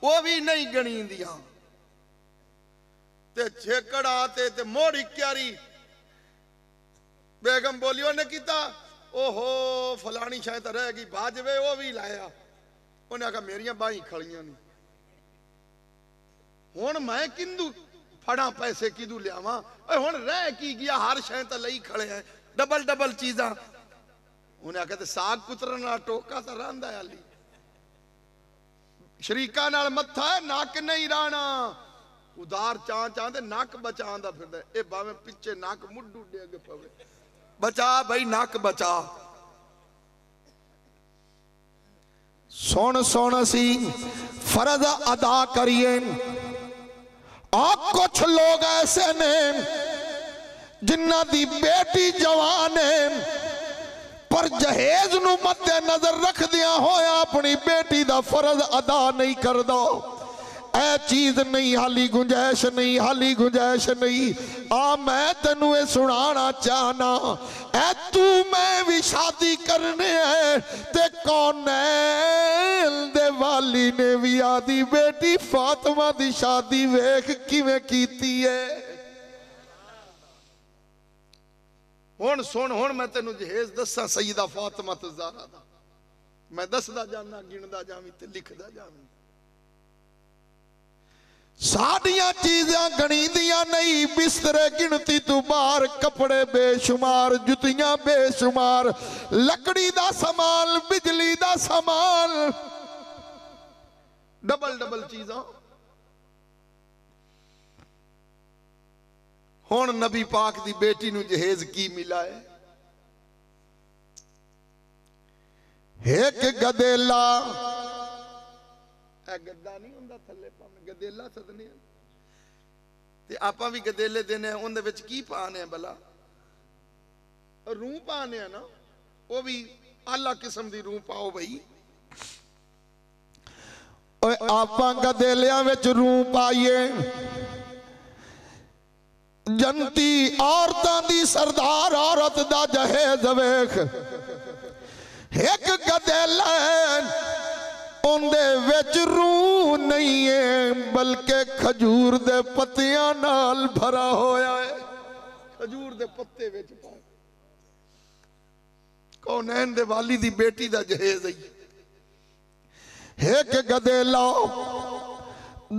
वो भी नहीं गणींदियां ते छेकड़ आते ते मोड़ी क्यारी बेगम बोलियो ने किता ओहो फलानी शायद रहेगी भाजवे वो भी लाया उन्हें आखा मेरिया बाही खड़ियां नहीं हुण मैं किंदू फड़ा पैसे किदू लियावा हुण रह की गया हर शायद तो लई खड़े हैं डबल डबल चीजा उन्हें आखा साग कुतरन वाला टोका तो रहा हाली शरीका नाल मत्था है नक नहीं राणा उदार चां चां ते नक बचांदा फिरदा ए भावें पिछे नक मुड्डू डेग पवे बचा भाई नक बचा सुन सुन सी फर्ज अदा करिए कुछ लोग ऐसे ने जिन्ना दी बेटी जवान है पर जहेज नू मद्दे नजर रख दिया होया अपनी बेटी दा फर्ज अदा नहीं कर दो ए चीज नहीं हाली गुंजाइश नहीं हाली गुंजाइश नहीं आ मैं तेनू ये सुनाना चाहना ए तू मैं भी शादी करने है ते कौनैन दे वाली ने भी आदी बेटी फातिमा दी शादी वेख किवें कीती है हुण सुन हुण मैं तेनू जहेज दसा सईदा फातिमा ज़हरा दा मैं दसदा जाना गिनदा जावी ते लिखदा जावी साड़ियां चीज़ां गणीदियां नहीं बिस्तरे गिनती तू बाहर कपड़े बेशुमार जुतियां बेशुमार लकड़ी दा सामान बिजली दा सामान डबल डबल चीज़ां हुण नबी पाक दी बेटी नू जहेज की मिला है एक गदेला गद्दा नहीं हुंदा थल्ले पावे गदेला सदने ते आपां भी गदेले देने उहदे विच की पाने भला रूह पाने ना वो भी आला किस्म दी रूह पाओ भाई आपां गदेलियां विच रूह पाइए जनती औरतां दी सरदार औरत दा जहेज वेख एक गदेला उनदे विच रूह नहीं है बल्कि खजूर दे पत्तियां नाल भरा होया है खजूर दे पत्ते विच कौनैन दे वाली दी बेटी दा जहेज है एक गदेला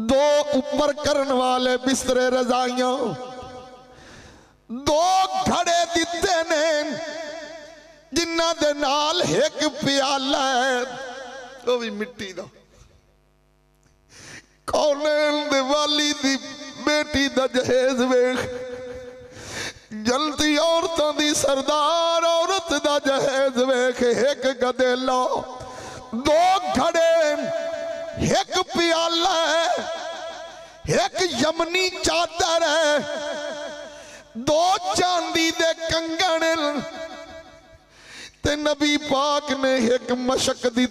दो ऊपर करन वाले बिस्तरे रजाइयां दो घड़े दिते ने जिन्ना दे नाल एक प्याला है वो भी मिट्टी दा कौनैन दे वाली दी बेटी दा जहेज वेख जलती औरतां दी सरदार औरत दा जहेज वेख एक गदेला दो घड़े एक प्याला है एक यमनी चादर है दो चांदी दे कंगन ते नबी पाक ने एक मशक दी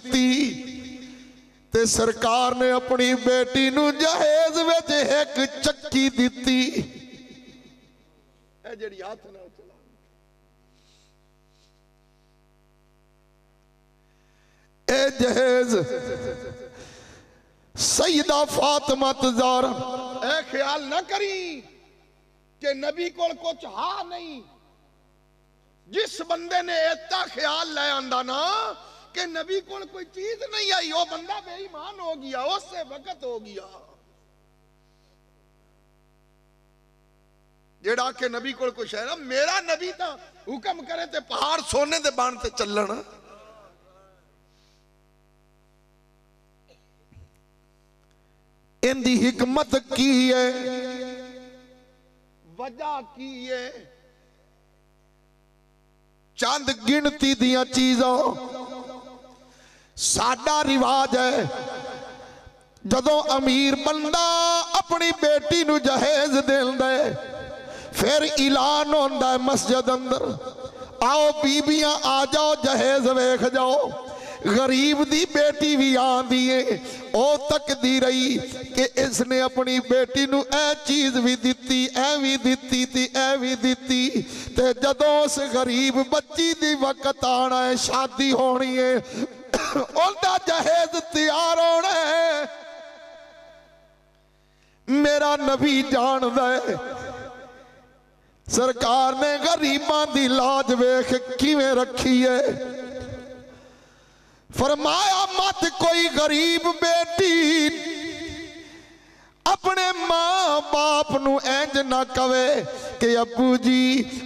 ते सरकार ने अपनी बेटी नू जहेज विच एक चक्की दी जड़ी हाथ ना चला ए जहेज सईदा फातिमा ज़हरा ए ख्याल ना करी कि नबी को कुछ हा नहीं जिस बंदे ने इतना ख्याल ले आंदा ना कि नबी को कोई चीज नहीं आई वो बंदा बेईमान हो गया उससे वक्त हो गया जेड़ा के नबी को कुछ है ना मेरा नबी तो हुक्म करे ते पहाड़ सोने दे बन ते चलन इनकी हिकमत की है वजह की है चंद गिनती दियां चीज़ों साडा रिवाज है जदों अमीर बंदा अपनी बेटी नू जहेज देंदा है फिर ऐलान होंदा है मस्जिद अंदर, आओ बीबियां आ जाओ जहेज वेख जाओ। गरीब दी बेटी भी आंदी है, ओ तकदी रही कि इसने अपनी बेटी नू ए चीज भी दिती, ए भी दिती ती, ए भी दिती। ते जदों उस गरीब बच्ची दी वक्त आना है, शादी होनी है, उनका जहेज तैयार होना है। मेरा नबी जानदा है सरकार ने गरीबां दी लाज वेख किवें रखी है। फरमाया मत कोई गरीब बेटी अपने मां बाप नू इंज ना कवे कि अब्बू जी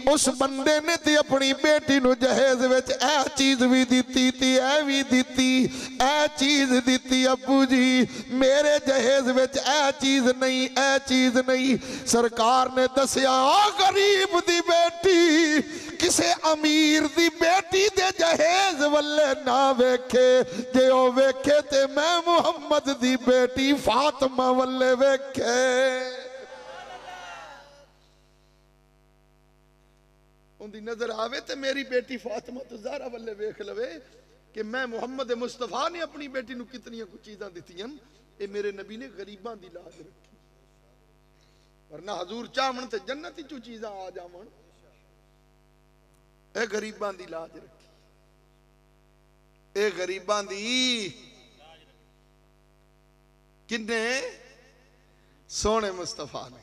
उस बंदे ने ते अपनी बेटी नू जहेज विच ए चीज भी दिती ती, ए भी दिती, ए चीज दिती। अब्बू जी मेरे जहेज विच ए चीज नहीं, ए चीज नहीं। सरकार ने दसिया गरीब दी बेटी किसे अमीर दी बेटी दे जहेज वल्ले ना वेखे, जे ओ वेखे ते मैं मुहम्मद दी बेटी फातिमा वल्ले वेखे। उनकी नजर आवे ते मेरी बेटी फातिमा तो ज़हरा वल्ले वेख लवे कि मैं मुहम्मद मुस्तफा ने अपनी बेटी नू कितनियां कुछ चीज़ां दित्तियां। ये मेरे नबी ने गरीबां दी लाज रखी, वरना हजूर चाहवन ते जन्नत चू चीज़ां आ जावन। ए गरीबां दी लाज रखी, ए गरीबां दी किन्ने सोने मुस्तफा ने।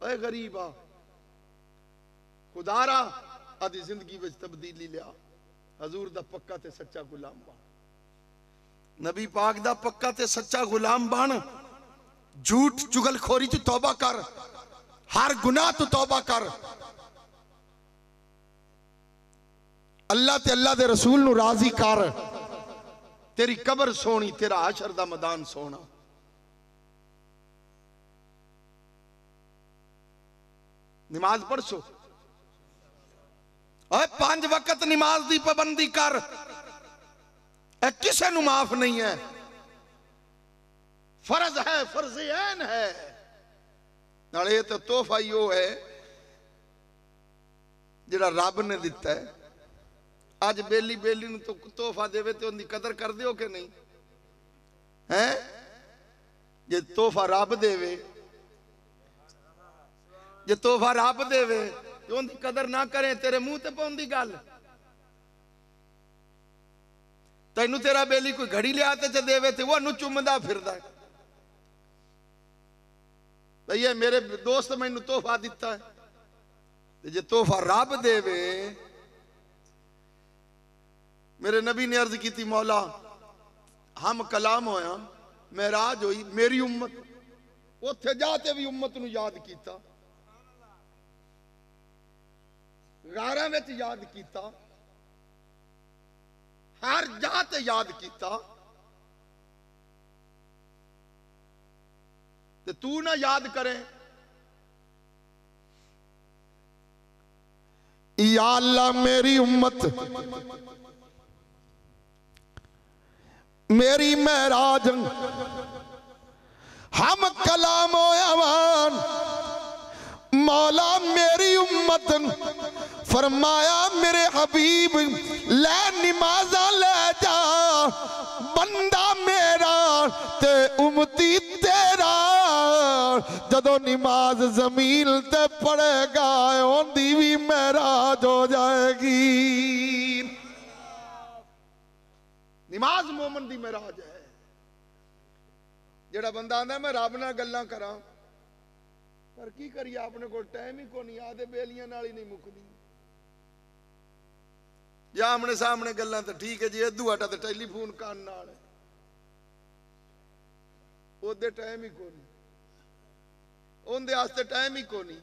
ए गरीबा खुदारा आदि जिंदगी विच तब्दीली लिया, हजूर दा पक्का ते सच्चा गुलाम बन, नबी पाक दा पक्का ते सच्चा गुलाम बन। झूठ चुगलखोरी तू तौबा कर, हर गुनाह तू तौबा कर। अल्लाह ते अल्लाह दे रसूल नू राजी कर, तेरी कबर सोनी, तेरा हशर दा मैदान सोना। नमाज पढ़ सो, 5 वक्त नमाज दी पाबंदी कर, किसे नू माफ नहीं है। फर्ज है, फर्ज ऐन है। नाले तो तोहफा ही वो है जिहड़ा रब ने दिता है। अज बेली बेली नू तो तोहफा देवे तो उनकी कदर कर दियो कि नहीं है? जे तोहफा रब देवे, जे तोहफा रब देवे तो उनकी कदर ना करें, तेरे मुंह ते पाउंदी गल। तैनू तेरा बेली कोई घड़ी लिया ते देवे ते वो चुमदा फिरदा है, भैया मेरे दोस्त मैनू तोहफा दिता है। जे तोहफा रब देवे, मेरे नबी ने अर्ज की थी मौला हम कलाम होया, महराज हुई, मेरी उम्मत उत्थे जाते भी उम्मत नू याद किया, गारा में याद किया, हर जात याद किया, ते तू ना याद करे। या अल्लाह मेरी उम्मत मेरी महराज हम कलाम होयावान, मौला मेरी उम्मत। फरमाया मेरे हबीब ले नमाजा ले जा, बंदा मेरा ते उम्मती तेरा। जदों नमाज जमीन ते पड़ेगा ओंदी भी महराज हो जाएगी। नमाज मोमन दी महराज है। जेड़ा बंदा आंदा मैं रब नाल गल्लां करां, पर की करिए अपने को टाइम ही को नहीं, आदे बेलियां नाल ही नहीं मुकदी। या आमने सामने गल्लां तो ठीक है जी, इदू हटा तो टेलीफोन कान नाल है, ओदे टाइम ही को नहीं, उनदे वास्ते टाइम ही को नहीं।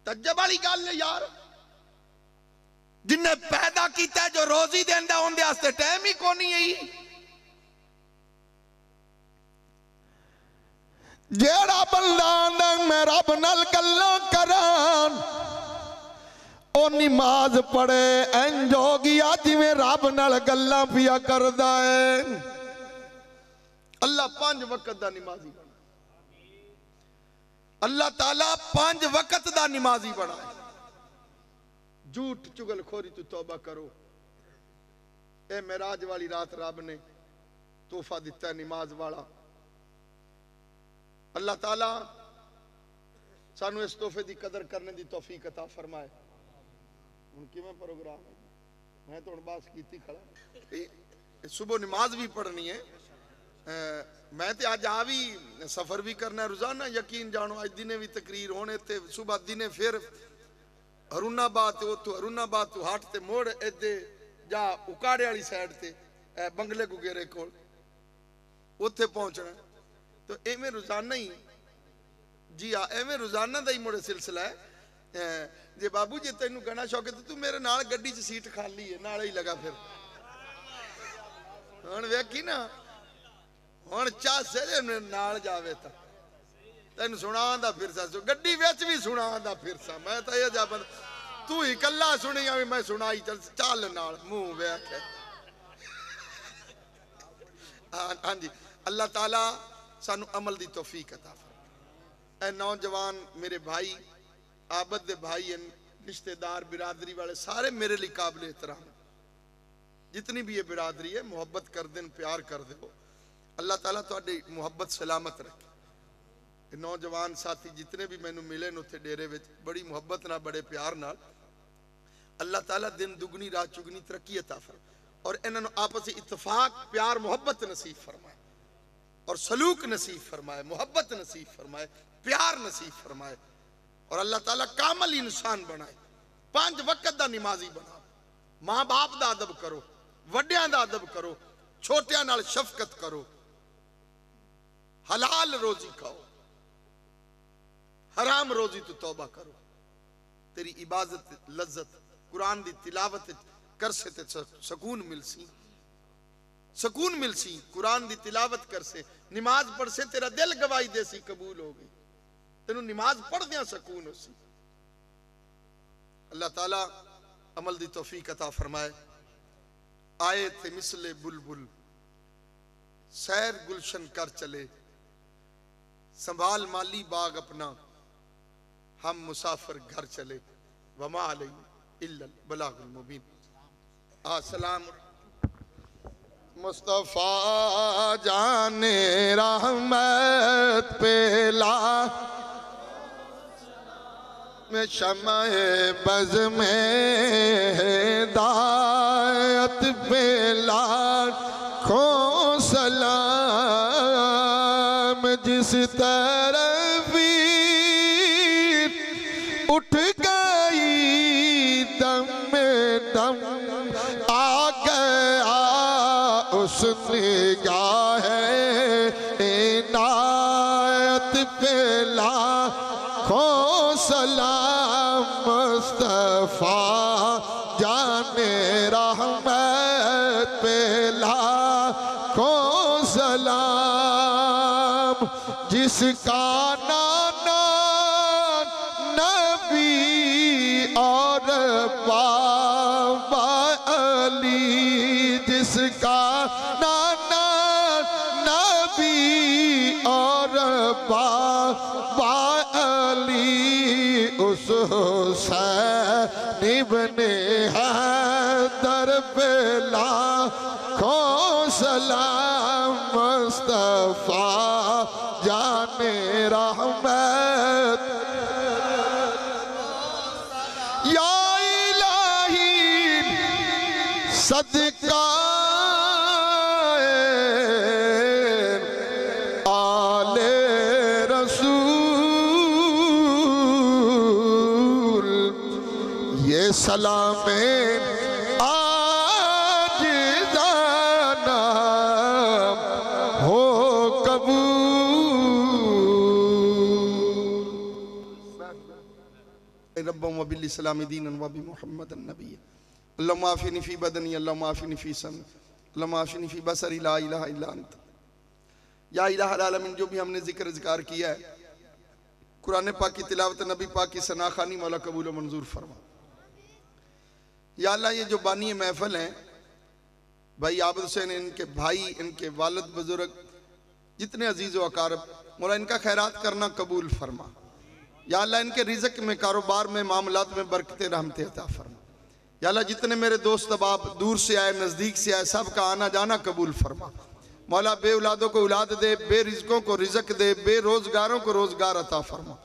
तज्जब वाली गल है यार, जिन्हें पैदा किया जो रोजी देंदा उनदे वास्ते टाइम ही को नहीं है। जेड़ा बंदा मैं रब नाल गल्लां करां, ओ नमाज पढ़े इंज हो गया जिवें रब नाल गल्लां पिया करदा है। अल्लाह 5 वक्त दा नमाजी बना, अल्लाह ताला 5 वक्त दा नमाजी बनाए। झूठ चुगलखोरी तू तौबा करो। ए मेराज वाली रात रब ने तोहफा दिता नमाज वाला। अल्लाह ताला सानू इस तोहफे की कदर करने की तौफीक अता फरमाए। हुण किवें प्रोग्राम है, मैं तो हुण बस कीती खड़ा। सुबह नमाज भी पढ़नी है। मैं तो अज आ भी सफर भी करना रोजाना। यकीन जानो अज दिने भी तकरीर होने ते सुबह दिने फिर हरूनाबाद तो हरूनाबाद तो हट ते मोड़ इदे जा उकाड़े वाली साइड ते बंगले गुगेरे कोल उत्थे पहुंचना। तो एवें रोजाना ही जी हाँ एवें रोजाना का ही मुड़े सिलसिला है। जे बाबू जी तेन कहना शौक है तो तू मेरे नाल गड्डी च सीट खाली है नाल ही लगा। फिर हुण वेखी ना हुण चासे जे मेरे नाल जावे तो तेन सुनांदा फिरसा गड्डी विच भी सुनांदा फिरसा। मैं तो ये जा बंद तू ही कला सुनी भी मैं सुनाई चल चल नाल मुंह वेख। हाँ जी अल्लाह ताला सानू अमल दी तौफीक अता फरमाए। ए नौजवान मेरे भाई आबद दे भाई हैं, रिश्तेदार बिरादरी वाले सारे मेरे लिए काबिल एहतराम। जितनी भी ये बिरादरी है मुहब्बत कर देन प्यार कर दो। अल्लाह ताला तुहाडी मुहब्बत सलामत रखे। नौजवान साथी जितने भी मैनू मिले उत्थे डेरे विच बड़ी मुहब्बत नाल बड़े प्यार नाल अल्लाह ताला दिन दुगनी रात चुगनी तरक्की अता फरमाए और इन्होंने आपसी इत्तफाक प्यार मुहब्बत नसीब फरमाए और सलूक नसीब फरमाए, मुहब्बत नसीब फरमाए, प्यार नसीब फरमाए और अल्लाह ताला कामल इंसान बनाए। 5 वक्त दा नमाजी बनाओ। मां बाप दा अदब करो, वड्डियां दा अदब करो, छोटियां नाल शफकत करो, हलाल रोजी खाओ, हराम रोजी तो तौबा करो। तेरी इबादत लज्जत कुरान दी तिलावत कर से ते सकून मिलसी, सकून मिलसी। कुरान दी तिलावत कर से नमाज पढ़ से तेरा दिल गवाही देसी कबूल हो गई। तेनू नमाज पढ़ दिया सकून होसी। अल्लाह ताला अमल दी तौफीक अता फरमाए। आए थे मिसले बुलबुल सैर गुलशन कर चले, संभाल माली बाग अपना हम मुसाफिर घर चले। वमा अलैना इल्लल बलागुल मुबीन। सलाम मुस्तफा जाने रहमत पेला में शम्ए बज़ में हिदायत पेला खो सलाम जिस तरफ उठ गई दम दम आ गया उस निगाह इनायत पे लाखों सलाम मुस्तफा जाने रहमत पे लाखों सलाम जिसका नाना नबी और बाबा अली, जिसका नाना नबी और बाबा अली उस हुसैन इब्ने हैदर पे लाखों सलाम मुस्तफा जाने रहमत या इलाही सदका आले रसूल ये सलाम आज जाना हो कबूल। रब्बम व बिल इस्लाम दीनन व बि मुहम्मदन नबी अल्लाहुम्मा आफिनी फी बदनी अल्लाहुम्मा आफिनी फी समी अल्लाहुम्मा आफिनी फी बसरी ला इलाहा इल्ला अंत या इलाहल आलमीन। जो भी हमने जिक्र किया है कुरान पाक की तिलावत नबी पाक की सनाखानी मौला कबूल व मंजूर फरमा। या अल्लाह ये जो बानी महफिल हैं भाई आबिद हुसैन, इनके भाई, इनके वालिद बुजुर्ग जितने अजीज़ व अकारब, मौला इनका खैरात करना कबूल फरमा। या अल्लाह इनके रिज़्क़ में, कारोबार में, मामलात में बरकतें रहमतें अता फरमा। या अल्लाह जितने मेरे दोस्त अहबाब दूर से आए नज़दीक से आए सब का आना जाना कबूल फरमा। मौला बे औलादों को औलाद दे, बे रिज़्क़ों को रिज़्क़ दे, बेरोज़गारों को रोज़गार अता फरमा।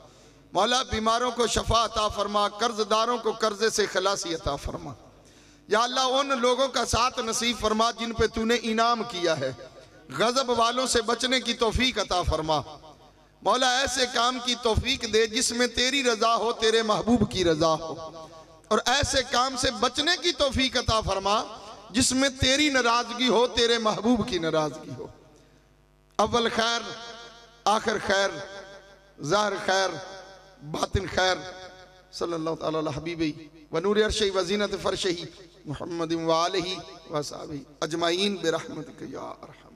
मौला बीमारों को शफा अता फरमा, कर्जदारों को कर्जे से खलासी अता फरमा। या अल्लाह उन लोगों का साथ नसीब फरमा जिन पे तूने इनाम किया है। गज़ब वालों से बचने की तौफीक अता फरमा। मौला ऐसे काम की तौफीक दे जिसमें तेरी रज़ा हो, तेरे महबूब की रज़ा हो, और ऐसे काम से बचने की तौफीक अता फरमा जिसमें तेरी नाराज़गी हो, तेरे महबूब की नाराज़गी हो। अव्वल खैर, आखिर खैर, ज़ाहिर खैर, बातिन खैर। सल्लल्लाहु तआला अला हबीबी व नूर अर्शी व ज़ीनत फर्शी मुहम्मद व आलिहि व असहाबिही अजमाइन बिरहमतिक या अरहम।